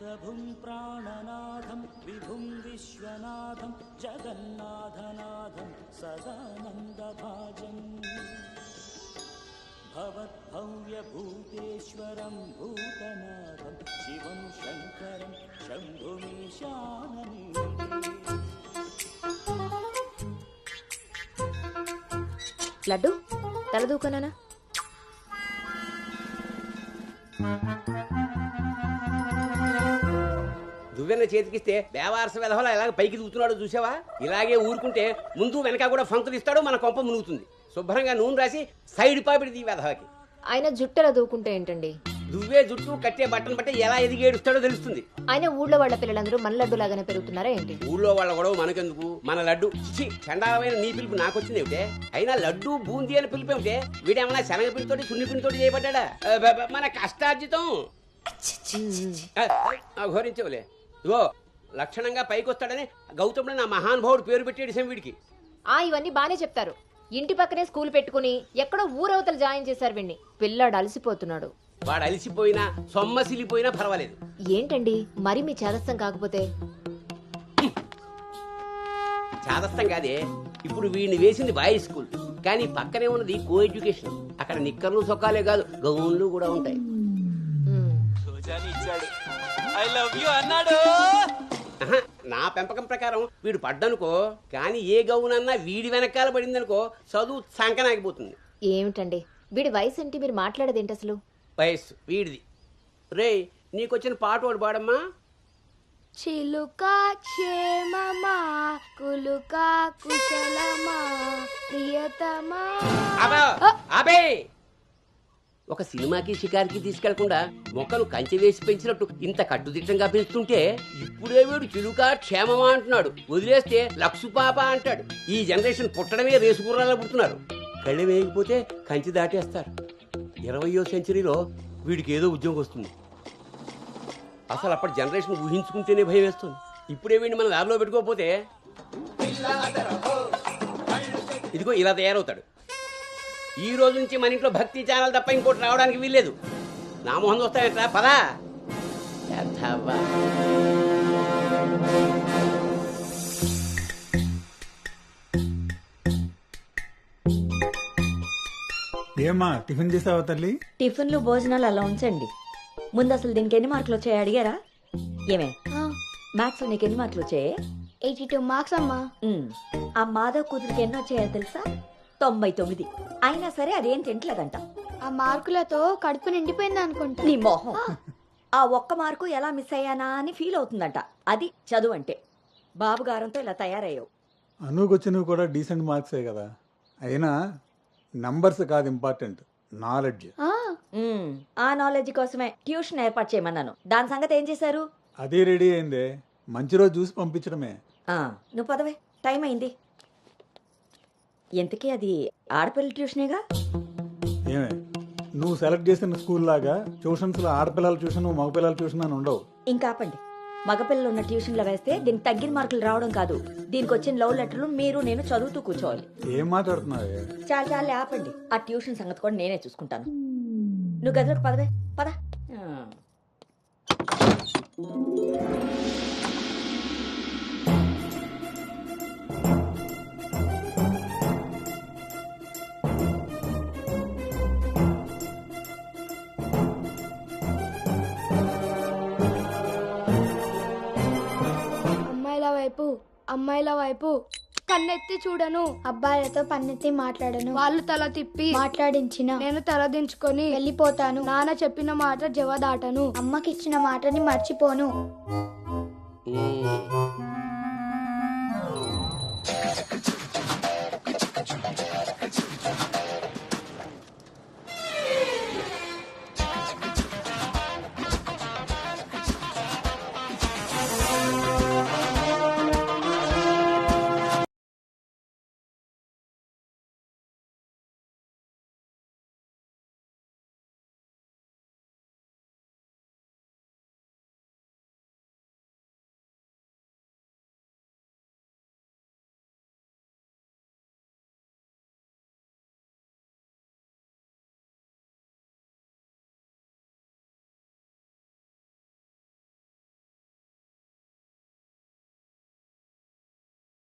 प्रभुं प्राणनाथं विभुं विश्वनाथं जगन्नाथनाथं सदानन्दभाजम् भवद्भव्यभूतेश्वरं भूतनाथं शिवं शङ्करं शम्भुमीशाननीडे లడ్డు తలదూకనా దువ్వెన్న చేతికిస్తే దేవారస వెధవలా ఎలాగ పైకి దూకుతున్నాడో చూసావా? ఇలాగే ఊరుకుంటే ముందు వెనక కూడా ఫంకులు ఇస్తాడు, మన కొంప మునుగుతుంది. శుభ్రంగా నూనె రాసి సైడ్ పాపిడి ఈ వెధవకి. ఆయన జుట్టెలా దూకుంటే ఏంటండి? దువ్వే జుట్టు కట్టే బట్టను బట్టి ఎలా ఎదిగి ఏడుస్తాడో తెలుస్తుంది. ఆయన ఊళ్ళో వాళ్ళ పిల్లలందరూ మన లడ్డు లాగానే పెరుగుతున్నారా ఏంటి? ఊళ్ళో వాళ్ళ గొడవ మనకెందుకు? మన లడ్డు చిచి చండాలమైన నీ పిలుపు నాకొచ్చింది ఏమిటే? అయినా లడ్డు బూందీ అని పిలుపు ఏమిటే? వీడేమన్నా శనగ పిండితోటి సున్ని పిండితోటి చేయబడ్డా? మన కష్టార్జితం ఘోరించవులే. ఇగో లక్షణంగా పైకి వస్తాడని గౌతముడు నా మహానుభావుడు పేరు పెట్టాడు వీడికి. ఇవన్నీ బానే చెప్తారు. ఇంటి పక్కనే స్కూల్ పెట్టుకుని ఎక్కడో ఊరవతలు జాయిన్ చేశారు వీడిని. పిల్లాడు అలసిపోతున్నాడు. వాడు అలసిపోయినా సొమ్మసిలిపోయినా పర్వాలేదు. ఏంటండి మరి మీ చేదస్తం కాకపోతే? చాదస్తం కాదే, ఇప్పుడు వీడిని వేసింది బాయ్స్ స్కూల్, కానీ పక్కనే ఉన్నది కో ఎడ్యుకేషన్. అక్కడ నిక్కర్లు సొక్కాలే కాదు, గౌన్లు కూడా ఉంటాయి. నా పెంపకం ప్రకారం వీడు పడ్డనుకో, కానీ ఏ గౌనన్నా వీడి వెనకాల పడిందనుకో చదువు సంకనాగిపోతుంది. ఏమిటండి వీడి వయసు ఏంటి? మీరు మాట్లాడేదేంటి అసలు? వయస్సు వీడిది. రే నీకొచ్చిన పాట వాడు పాడమ్మా. చిలుక క్షేమమా కులుక కుశలమా ప్రియతమా. అబే ఒక సినిమాకి షికారికి తీసుకెళ్లకుండా మొక్కలు కంచె వేసి పెంచినట్టు ఇంత కట్టుదిట్టంగా పెంచుతుంటే ఇప్పుడే వీడు చిలుక క్షేమమా అంటున్నాడు. వదిలేస్తే లక్సు పాప అంటాడు. ఈ జనరేషన్ పుట్టడమే రేసుగుర్రాలా పుడుతున్నారు. కళ్ళె వేయకపోతే కంచె దాటేస్తారు. 20వ సెంచరీలో వీడికి ఏదో ఉద్యోగం వస్తుంది. అసలు అప్పటి జనరేషన్ ఊహించుకుంటేనే భయం వేస్తుంది. ఇప్పుడే వీడిని మనం ల్యాబ్లో పెట్టుకోకపోతే ఇదిగో ఇలా తయారవుతాడు. ఈ రోజు నుంచి మన ఇంట్లో భక్తి ఛానల్ తప్ప ఇంకోటి రావడానికి వీల్లేదు. నా మొహం చూస్తాయంట పదా. ఏమ్మా టిఫిన్ చేసావా తల్లి? టిఫిన్లు భోజనాలు అలా ఉంచండి. ముందు అసలు దీనికి ఎన్ని మార్కులు వచ్చాయి అడిగారా? ఏమే మ్యాథ్స్ నీకు ఎన్ని మార్కులు వచ్చాయి? 82 మార్క్స్ అమ్మా. ఆ మాధవ్ కూతురికి ఎన్ని వచ్చాయో తెలుసా? 99. అయినా సరే అదేం తింటలేదంట. ఆ మార్కులతో కడుపు నిండిపోయింది అనుకుంటా. నీ మొహం. ఆ ఒక్క మార్కు ఎలా మిస్ అయ్యానా అని ఫీల్ అవుతుందంట. అది చదువు అంటే. బాబుగారంతో ఇలా తయారయ్యావు. అనుకొచ్చినవి కూడా డీసెంట్ మార్క్సే కదా. అయినా నంబర్స్ కాదు ఇంపార్టెంట్, నాలెడ్జ్. ఆ నాలెడ్జ్ కోసమే ట్యూషన్ ఏర్పాటు చేయమన్నాను. దాని సంగతి ఏం చేశారు? అది రెడీ అయిందే, మంచి రోజు చూసి పంపించడమే. నువ్వు పదవే, టైం అయింది. ఎంతకీ అది ఆడపిల్లల ట్యూషనేగా? ఏమే నువ్వు సెలెక్ట్ చేసిన స్కూల్ లాగా ట్యూషన్స్ లో ఆడపిల్లల ట్యూషన్ మగపిల్లల ట్యూషన్ అని ఉండవు. ఇంకా ఆపండి. మగపిల్లలు ఉన్న ట్యూషన్లో వేస్తే దీనికి తగ్గిన మార్కులు రావడం కాదు, దీనికి వచ్చిన లవ్ లెటర్లు మీరు నేను చదువుతూ కూర్చోవాలి. ఏం మాట్లాడుతున్నావే? చాలా ఆపండి. ఆ ట్యూషన్ సంగతి కూడా నేనే చూసుకుంటాను. నువ్వు గదిలోకి పదవే, పద. అమ్మాయిల వైపు కన్నెత్తి చూడను, అబ్బాయిలతో పన్నెత్తి మాట్లాడను, వాళ్ళు తల తిప్పి మాట్లాడించిన నేను తల దించుకొని వెళ్ళిపోతాను, నాన్న చెప్పిన మాట జవదాటను, అమ్మకిచ్చిన మాటని మర్చిపోను.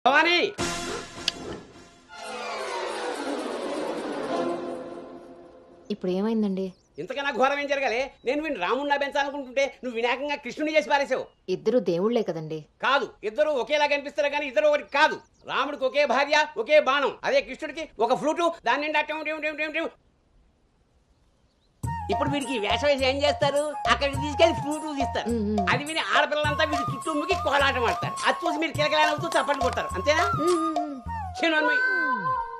భవానీ ఇప్పుడు ఏమైందండి? ఇంతకన్నా ఘోరం ఏం జరగాలి? నేను వీడిని రాముడిలా పెంచాలనుకుంటుంటే నువ్వు వినాయకంగా కృష్ణుని చేసి పారేసావు. ఇద్దరు దేవుళ్లే కదండి. కాదు, ఇద్దరు ఒకేలా కనిపిస్తారు కానీ ఇద్దరు ఒకటి కాదు. రాముడికి ఒకే భార్య, ఒకే బాణం. అదే కృష్ణుడికి ఒక ఫ్లూటు, దాని నిండా టెం టెం టెం టెం టెం. ఇప్పుడు వీడికి వేషం వేసి ఏం చేస్తారు? అక్కడికి తీసుకెళ్లి ఫ్లూటు తీస్తారు. అది విని ఆడపిల్లలంతా వీడి చుట్టూ ముగి కోలాటం ఆడతారు. అది చూసి మీరు కిలకలాడుతూ చప్పట్లు కొడతారు. అంతేనా? చిన్నమ్మాయి,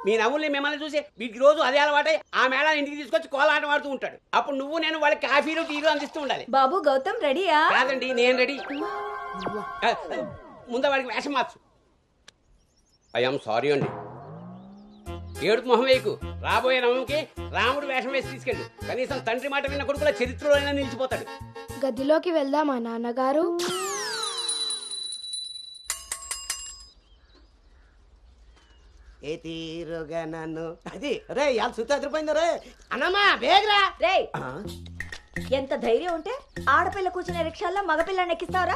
మీ నవ్వుల్ని మిమ్మల్ని చూసి వీటికి రోజు అదే అలవాటై ఆ మేళ ఇంటికి తీసుకొచ్చి కోలాటం ఆడుతూ ఉంటాడు. అప్పుడు నువ్వు నేను వాళ్ళకి కాఫీలు టీలు అందిస్తూ ఉండాలి. బాబు గౌతమ్ రెడీయా? కాదండి, నేను రెడీ. ముందు వాడికి వేషం మార్చు. ఐఎమ్ సారీ అండి. ఏడుపు మొహం వేయకు. రాబోయే నవంకి రాముడు వేషం వేసి తీసుకెళ్ళు. కనీసం తండ్రి మాట విన్న కొడుకుల చరిత్రలో అయినా నిలిచిపోతాడు. గదిలోకి వెళ్దామా నాన్నగారు? ఏ తీరుగా నన్ను అది రే ఇవాళ సుత్తి అదిరిపోయింది రే అన్నమ్మా బేగరా రే, ఎంత ధైర్యం ఉంటే ఆడపిల్ల కూర్చునే రిక్షాల్లో మగపిల్లని ఎక్కిస్తావరా?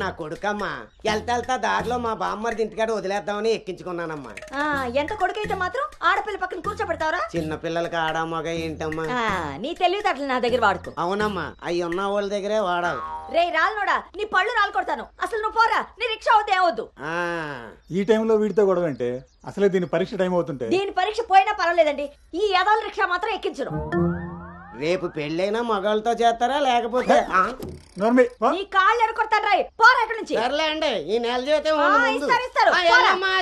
నా కొడుకమ్మా వెళ్తా దారిలో మా బామ్మర్ది ఇంటికాడ వదిలేద్దామని ఎక్కించుకున్నానమ్మా. ఎంత కొడుకైతే మాత్రం ఆడపిల్ల పక్కన కూర్చోబెడతావరా? చిన్న పిల్లలకి ఆడా మగ ఏంటమ్మా? నీ తెలివితేటలు నా దగ్గర వాడుకో. అవునమ్మా, అవి ఉన్న వాళ్ళ దగ్గరే వాడాలి. రే రాల్నోడా, నీ పళ్ళు రాలు కొడతాను. అసలు నువ్వు పోరా, నీ రిక్షా అవుతే ఏమవుద్దు. ఈ టైంలో వీడితో గొడవ అంటే అసలే దీని పరీక్ష టైం అవుతుంటే. దీని పరీక్ష పోయినా పర్వాలేదండి, ఈ యదాల రిక్షా మాత్రం ఎక్కించను. రేపు పెళ్ళైనా మగాళ్ళతో చేస్తారా లేకపోతే నీ కాళ్ళు ఎరకొడతాను రాయ్, పోరా ఇక్కడి నుంచి. సర్లే అండి, ఈ నెల జీతం ఇస్తారు.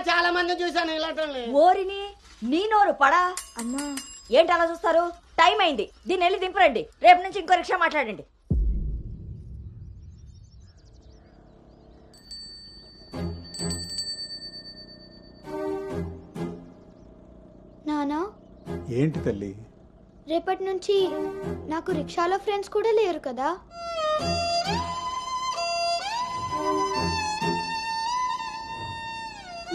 చాలా మంది చూసాను ఇలాంటి. ఓరిని నీ నోరు పడా. అమ్మా ఏంటి అలా చూస్తారు? టైం అయింది, దీన్ని వెళ్ళి దింపరండి. రేపు నుంచి ఇంకో రిక్షా మాట్లాడండి. నానా, ఏంటి తల్లి? రేపటి నుంచి నాకు రిక్షాలో ఫ్రెండ్స్ కూడా లేరు కదా?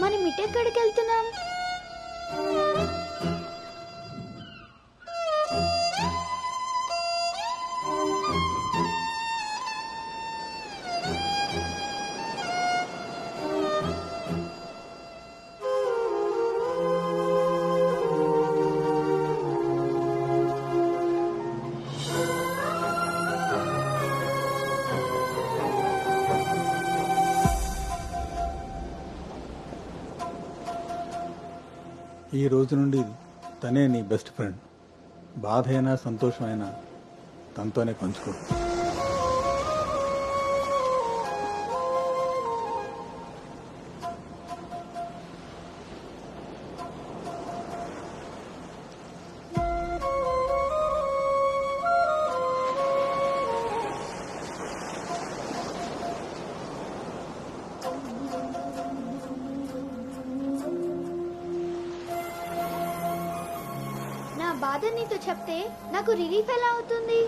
మనం ఇటెక్కడికి వెళ్తున్నాం? ఈ రోజు నుండి తనే నీ బెస్ట్ ఫ్రెండ్. బాధ అయినా సంతోషమైనా తనతోనే పంచుకో. బాధ నీతో చెప్తే నాకు రిలీఫ్ ఎలా అవుతుంది?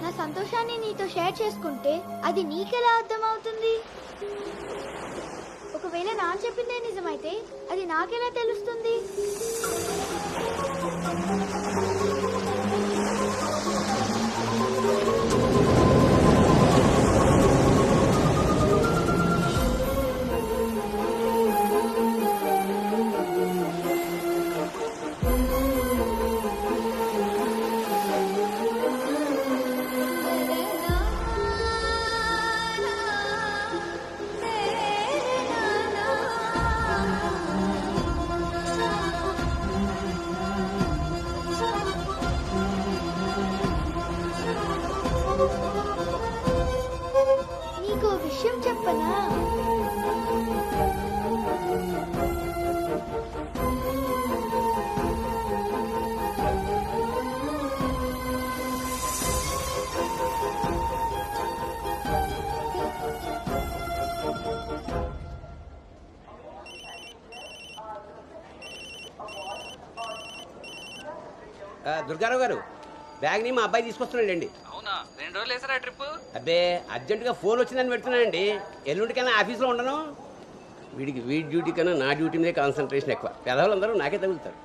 నా సంతోషాన్ని నీతో షేర్ చేసుకుంటే అది నీకెలా అర్థం అవుతుంది? ఒకవేళ నాన్న చెప్పిందే నిజమైతే అది నాకెలా తెలుస్తుంది? నీకు విషయం చెప్పనా? దుర్గారావు గారు, బ్యాగ్ ని మా అబ్బాయి తీసుకొస్తున్నాడండి. అవునా, 2 రోజులు వేసారా ట్రిప్? అబ్బే, అర్జెంటుగా ఫోన్ వచ్చిందని పెడుతున్నానండి. ఎల్లుండికైనా ఆఫీస్లో ఉండను. వీడి డ్యూటీ కన్నా నా డ్యూటీ మీదే కాన్సన్ట్రేషన్ ఎక్కువ. పెదవులందరూ నాకే తగులుతారు.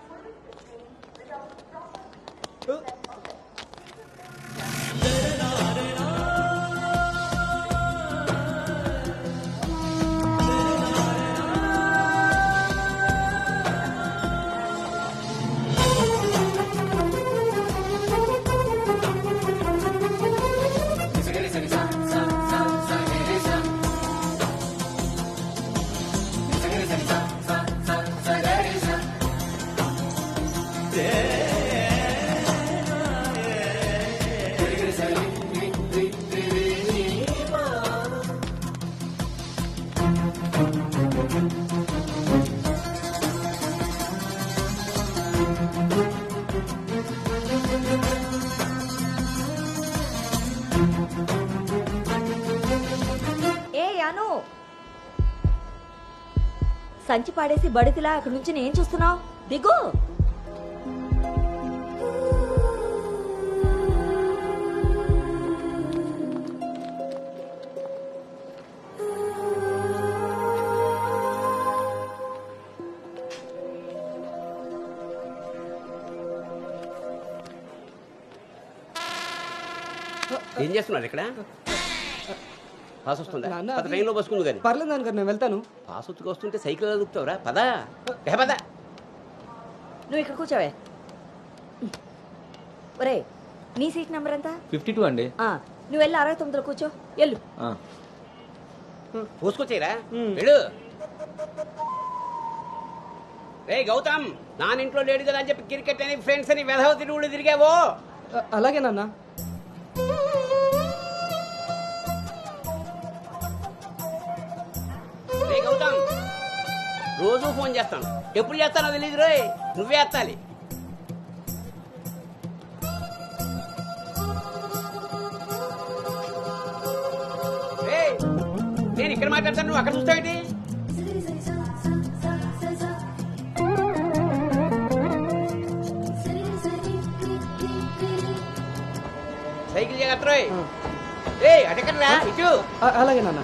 ఏ అను, సంచి పాడేసి బడితిలా అక్కడి నుంచి నేను చూస్తున్నావు, దిగు. ఏం చేస్తున్నారు ఇక్కడ? పాస్ వస్తుందా? నాన్న, పద, ట్రైన్లో బస్సుకుంది కానీ. పర్లేదు నాన్నగారు, నేను వెళ్తాను. పాస్ వచ్చుకు వస్తుంటే సైకిల్ అదుపుతావురా? పదా పదా. నువ్వు ఇక్కడ కూర్చోవే. ఒరే, నీ సీట్ నెంబర్ ఎంత? 52 అండి. నువ్వు వెళ్ళి 69లో కూర్చో, వెళ్ళు. పోసుకొచ్చేరా వెళ్ళు. రే గౌతమ్, నానింట్లో లేడు కదా అని చెప్పి క్రికెట్ అని ఫ్రెండ్స్ అని వెధవ తిరుగుడు తిరిగావో. అలాగే నాన్న. రే గౌతమ్, రోజు ఫోన్ చేస్తాను, ఎప్పుడు చేస్తానో తెలియదు రోయ్, నువ్వే ఎత్తాలి. నేను ఇక్కడ మాట్లాడతాను, నువ్వు అక్కడ చూస్తావేంటి? సైకిల్ జాగ్రత్త రోయ్. అటెక్కడరా ఇటు. అలాగే నాన్న.